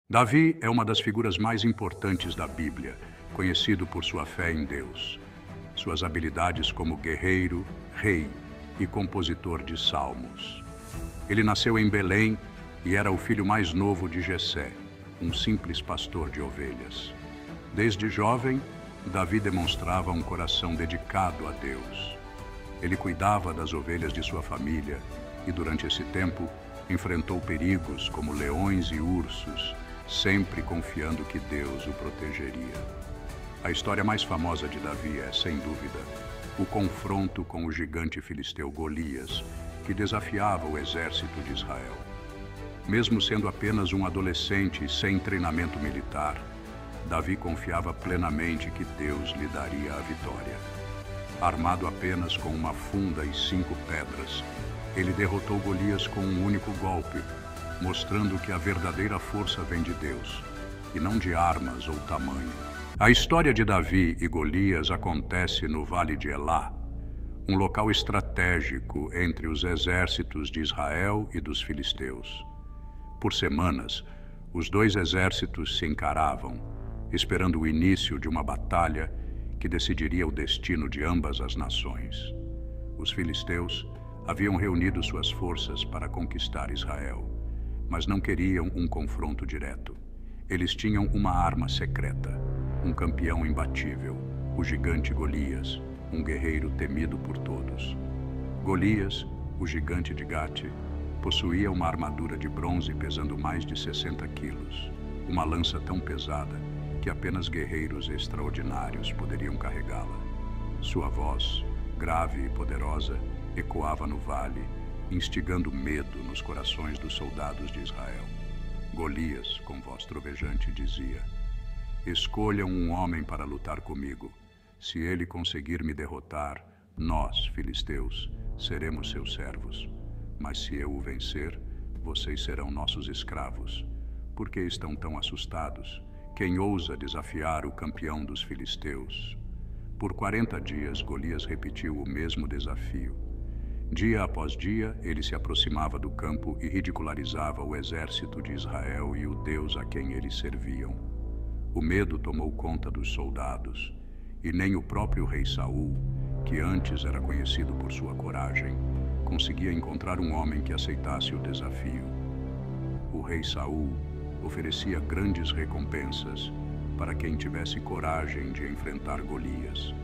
Davi é uma das figuras mais importantes da Bíblia, conhecido por sua fé em Deus, suas habilidades como guerreiro, rei e compositor de salmos. Ele nasceu em Belém e era o filho mais novo de Jessé, um simples pastor de ovelhas. Desde jovem, Davi demonstrava um coração dedicado a Deus. Ele cuidava das ovelhas de sua família e, durante esse tempo, enfrentou perigos como leões e ursos, sempre confiando que Deus o protegeria. A história mais famosa de Davi é, sem dúvida, o confronto com o gigante filisteu Golias, que desafiava o exército de Israel. Mesmo sendo apenas um adolescente sem treinamento militar, Davi confiava plenamente que Deus lhe daria a vitória. Armado apenas com uma funda e 5 pedras, ele derrotou Golias com um único golpe, mostrando que a verdadeira força vem de Deus, e não de armas ou tamanho. A história de Davi e Golias acontece no Vale de Elá, um local estratégico entre os exércitos de Israel e dos filisteus. Por semanas, os dois exércitos se encaravam, esperando o início de uma batalha que decidiria o destino de ambas as nações. Os filisteus haviam reunido suas forças para conquistar Israel, mas não queriam um confronto direto. Eles tinham uma arma secreta, um campeão imbatível, o gigante Golias, um guerreiro temido por todos. Golias, o gigante de Gate, possuía uma armadura de bronze pesando mais de 60 quilos, uma lança tão pesada que apenas guerreiros extraordinários poderiam carregá-la. Sua voz, grave e poderosa, ecoava no vale, instigando medo nos corações dos soldados de Israel. Golias, com voz trovejante, dizia: "Escolham um homem para lutar comigo. Se ele conseguir me derrotar, nós, filisteus, seremos seus servos. Mas se eu o vencer, vocês serão nossos escravos. Por que estão tão assustados? Quem ousa desafiar o campeão dos filisteus?" Por 40 dias, Golias repetiu o mesmo desafio. Dia após dia, ele se aproximava do campo e ridicularizava o exército de Israel e o Deus a quem eles serviam. O medo tomou conta dos soldados, e nem o próprio rei Saul, que antes era conhecido por sua coragem, conseguia encontrar um homem que aceitasse o desafio. O rei Saul oferecia grandes recompensas para quem tivesse coragem de enfrentar Golias: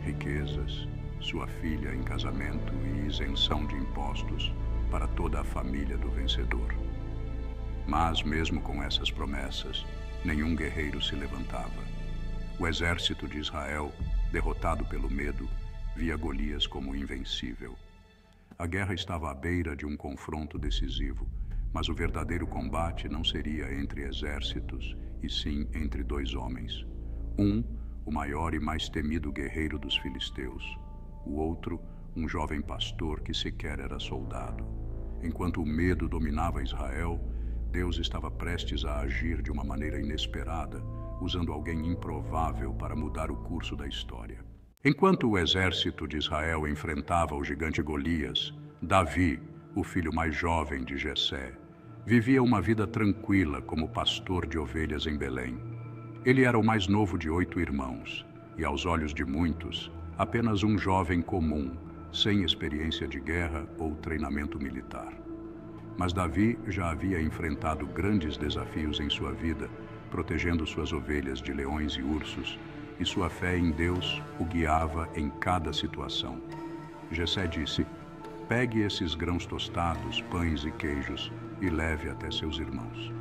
riquezas, sua filha em casamento e isenção de impostos para toda a família do vencedor. Mas, mesmo com essas promessas, nenhum guerreiro se levantava. O exército de Israel, derrotado pelo medo, via Golias como invencível. A guerra estava à beira de um confronto decisivo, mas o verdadeiro combate não seria entre exércitos, e sim entre 2 homens. Um, o maior e mais temido guerreiro dos filisteus. O outro, um jovem pastor que sequer era soldado. Enquanto o medo dominava Israel, Deus estava prestes a agir de uma maneira inesperada, usando alguém improvável para mudar o curso da história. Enquanto o exército de Israel enfrentava o gigante Golias, Davi, o filho mais jovem de Jessé, vivia uma vida tranquila como pastor de ovelhas em Belém. Ele era o mais novo de 8 irmãos, e aos olhos de muitos, apenas um jovem comum, sem experiência de guerra ou treinamento militar. Mas Davi já havia enfrentado grandes desafios em sua vida, protegendo suas ovelhas de leões e ursos, e sua fé em Deus o guiava em cada situação. Jessé disse: "Pegue esses grãos tostados, pães e queijos e leve até seus irmãos.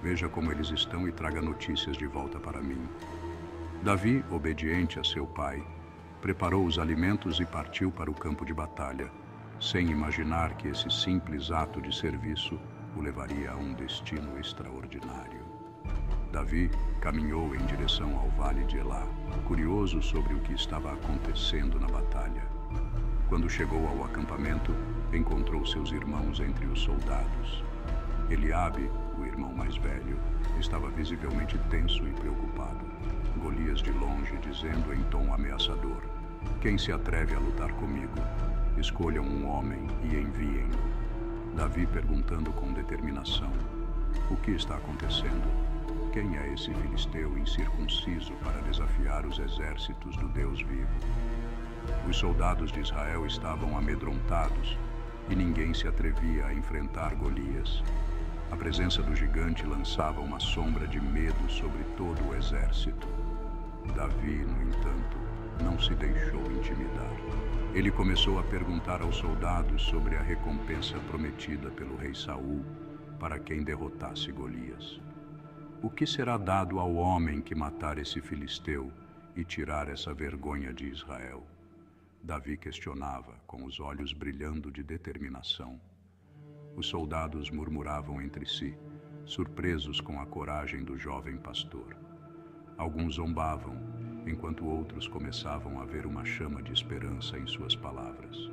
Veja como eles estão e traga notícias de volta para mim." Davi, obediente a seu pai, preparou os alimentos e partiu para o campo de batalha, sem imaginar que esse simples ato de serviço o levaria a um destino extraordinário. Davi caminhou em direção ao Vale de Elá, curioso sobre o que estava acontecendo na batalha. Quando chegou ao acampamento, encontrou seus irmãos entre os soldados. Eliabe, o irmão mais velho, estava visivelmente tenso e preocupado. Golias de longe, dizendo em tom ameaçador: "Quem se atreve a lutar comigo? Escolham um homem e enviem-no." Davi, perguntando com determinação: "O que está acontecendo?" quem é esse filisteu incircunciso para desafiar os exércitos do Deus vivo? Os soldados de Israel estavam amedrontados e ninguém se atrevia a enfrentar Golias. A presença do gigante lançava uma sombra de medo sobre todo o exército. Davi, no entanto, não se deixou intimidar. Ele começou a perguntar aos soldados sobre a recompensa prometida pelo rei Saul para quem derrotasse Golias. O que será dado ao homem que matar esse filisteu e tirar essa vergonha de Israel? Davi questionava, com os olhos brilhando de determinação. Os soldados murmuravam entre si, surpresos com a coragem do jovem pastor. Alguns zombavam, enquanto outros começavam a ver uma chama de esperança em suas palavras.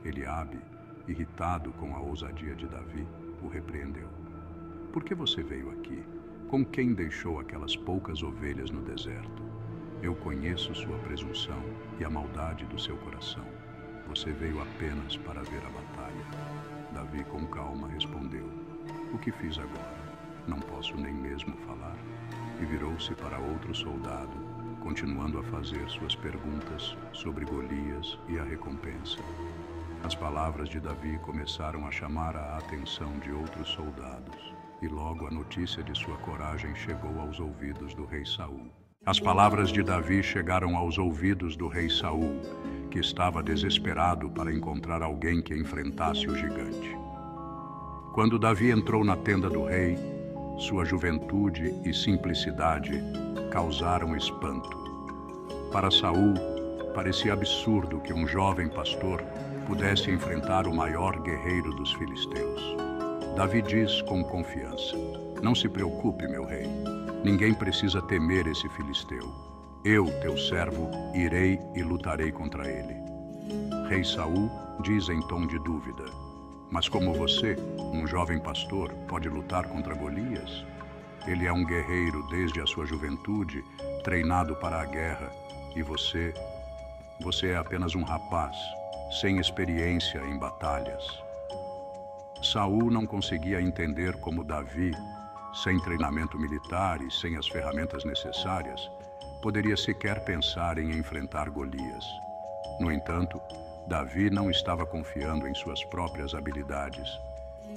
Eliabe, irritado com a ousadia de Davi, o repreendeu. Por que você veio aqui? Com quem deixou aquelas poucas ovelhas no deserto? Eu conheço sua presunção e a maldade do seu coração. Você veio apenas para ver a batalha. Davi, com calma, respondeu. O que fiz agora? Não posso nem mesmo falar. E virou-se para outro soldado, continuando a fazer suas perguntas sobre Golias e a recompensa. As palavras de Davi começaram a chamar a atenção de outros soldados, e logo a notícia de sua coragem chegou aos ouvidos do rei Saul. As palavras de Davi chegaram aos ouvidos do rei Saul, que estava desesperado para encontrar alguém que enfrentasse o gigante. Quando Davi entrou na tenda do rei, sua juventude e simplicidade causaram espanto. Para Saul, parecia absurdo que um jovem pastor pudesse enfrentar o maior guerreiro dos filisteus. Davi diz com confiança: Não se preocupe, meu rei. Ninguém precisa temer esse filisteu. Eu, teu servo, irei e lutarei contra ele. Rei Saul diz em tom de dúvida: Mas como você, um jovem pastor, pode lutar contra Golias? Ele é um guerreiro desde a sua juventude, treinado para a guerra, e você é apenas um rapaz, sem experiência em batalhas. Saul não conseguia entender como Davi, sem treinamento militar e sem as ferramentas necessárias, poderia sequer pensar em enfrentar Golias. No entanto, Davi não estava confiando em suas próprias habilidades,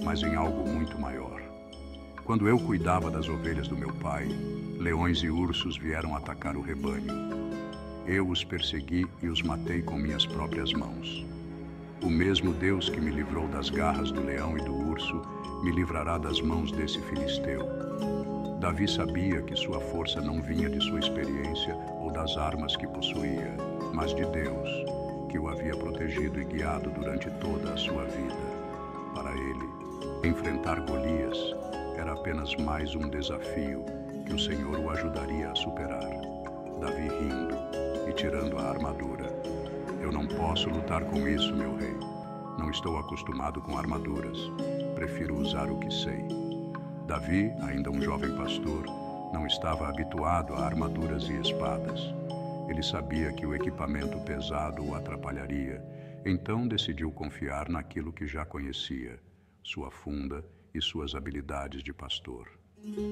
mas em algo muito maior. Quando eu cuidava das ovelhas do meu pai, leões e ursos vieram atacar o rebanho. Eu os persegui e os matei com minhas próprias mãos. O mesmo Deus que me livrou das garras do leão e do urso, me livrará das mãos desse filisteu. Davi sabia que sua força não vinha de sua experiência ou das armas que possuía, mas de Deus, que o havia protegido e guiado durante toda a sua vida. Para ele, enfrentar Golias era apenas mais um desafio que o Senhor o ajudaria a superar. Davi rindo e tirando a armadura. Eu não posso lutar com isso, meu rei. Não estou acostumado com armaduras. Prefiro usar o que sei. Davi, ainda um jovem pastor, não estava habituado a armaduras e espadas. Ele sabia que o equipamento pesado o atrapalharia, então decidiu confiar naquilo que já conhecia, sua funda e suas habilidades de pastor.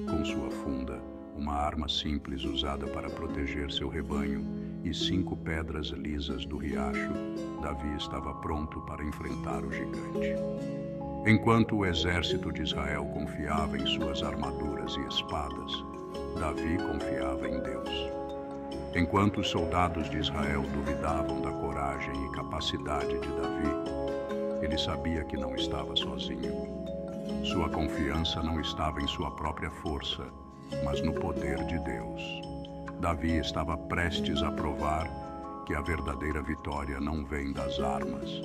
Com sua funda, uma arma simples usada para proteger seu rebanho, e 5 pedras lisas do riacho, Davi estava pronto para enfrentar o gigante. Enquanto o exército de Israel confiava em suas armaduras e espadas, Davi confiava em Deus. Enquanto os soldados de Israel duvidavam da coragem e capacidade de Davi, ele sabia que não estava sozinho. Sua confiança não estava em sua própria força, mas no poder de Deus. Davi estava prestes a provar que a verdadeira vitória não vem das armas,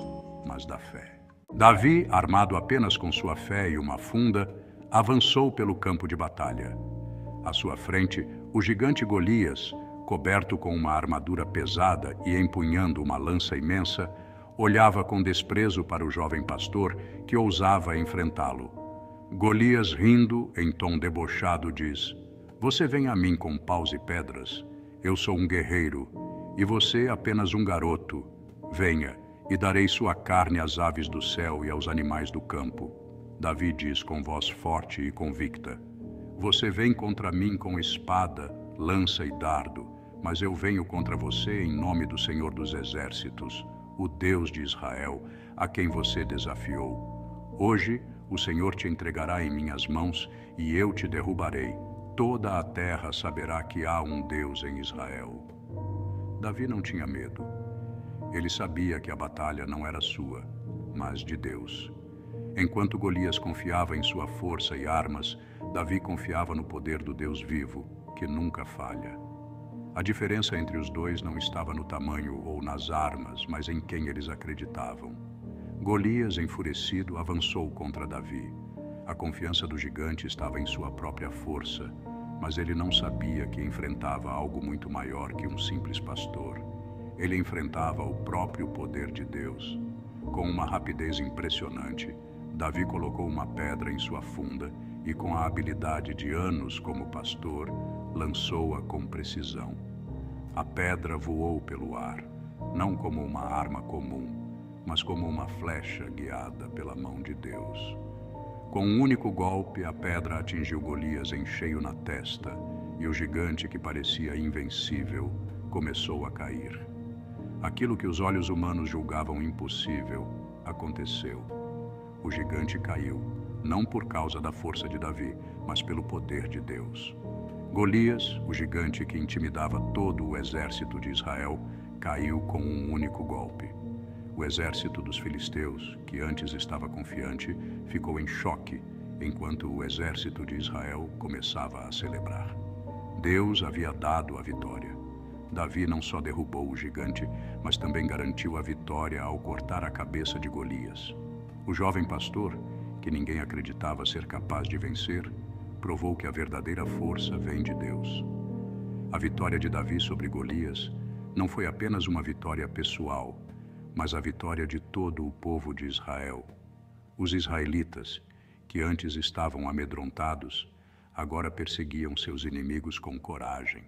mas da fé. Davi, armado apenas com sua fé e uma funda, avançou pelo campo de batalha. À sua frente, o gigante Golias, coberto com uma armadura pesada e empunhando uma lança imensa, olhava com desprezo para o jovem pastor que ousava enfrentá-lo. Golias, rindo em tom debochado, diz: Você vem a mim com paus e pedras? Eu sou um guerreiro, e você apenas um garoto. Venha, e darei sua carne às aves do céu e aos animais do campo. Davi diz com voz forte e convicta: Você vem contra mim com espada, lança e dardo, mas eu venho contra você em nome do Senhor dos Exércitos, o Deus de Israel, a quem você desafiou. Hoje o Senhor te entregará em minhas mãos e eu te derrubarei. Toda a terra saberá que há um Deus em Israel. Davi não tinha medo. Ele sabia que a batalha não era sua, mas de Deus. Enquanto Golias confiava em sua força e armas, Davi confiava no poder do Deus vivo, que nunca falha. A diferença entre os dois não estava no tamanho ou nas armas, mas em quem eles acreditavam. Golias, enfurecido, avançou contra Davi. A confiança do gigante estava em sua própria força, mas ele não sabia que enfrentava algo muito maior que um simples pastor. Ele enfrentava o próprio poder de Deus. Com uma rapidez impressionante, Davi colocou uma pedra em sua funda e, com a habilidade de anos como pastor, lançou-a com precisão. A pedra voou pelo ar, não como uma arma comum, mas como uma flecha guiada pela mão de Deus. Com um único golpe, a pedra atingiu Golias em cheio na testa, e o gigante, que parecia invencível, começou a cair. Aquilo que os olhos humanos julgavam impossível, aconteceu. O gigante caiu, não por causa da força de Davi, mas pelo poder de Deus. Golias, o gigante que intimidava todo o exército de Israel, caiu com um único golpe. O exército dos filisteus, que antes estava confiante, ficou em choque, enquanto o exército de Israel começava a celebrar. Deus havia dado a vitória. Davi não só derrubou o gigante, mas também garantiu a vitória ao cortar a cabeça de Golias. O jovem pastor, que ninguém acreditava ser capaz de vencer, provou que a verdadeira força vem de Deus. A vitória de Davi sobre Golias não foi apenas uma vitória pessoal, mas a vitória de todo o povo de Israel. Os israelitas, que antes estavam amedrontados, agora perseguiam seus inimigos com coragem,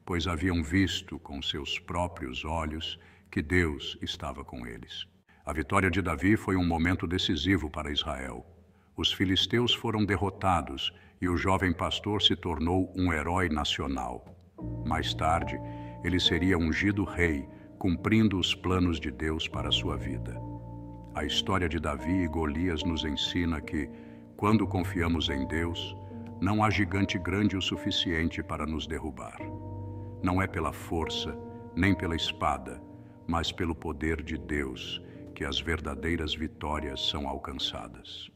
pois haviam visto com seus próprios olhos que Deus estava com eles. A vitória de Davi foi um momento decisivo para Israel. Os filisteus foram derrotados e o jovem pastor se tornou um herói nacional. Mais tarde, ele seria ungido rei, cumprindo os planos de Deus para a sua vida. A história de Davi e Golias nos ensina que, quando confiamos em Deus, não há gigante grande o suficiente para nos derrubar. Não é pela força, nem pela espada, mas pelo poder de Deus que as verdadeiras vitórias são alcançadas.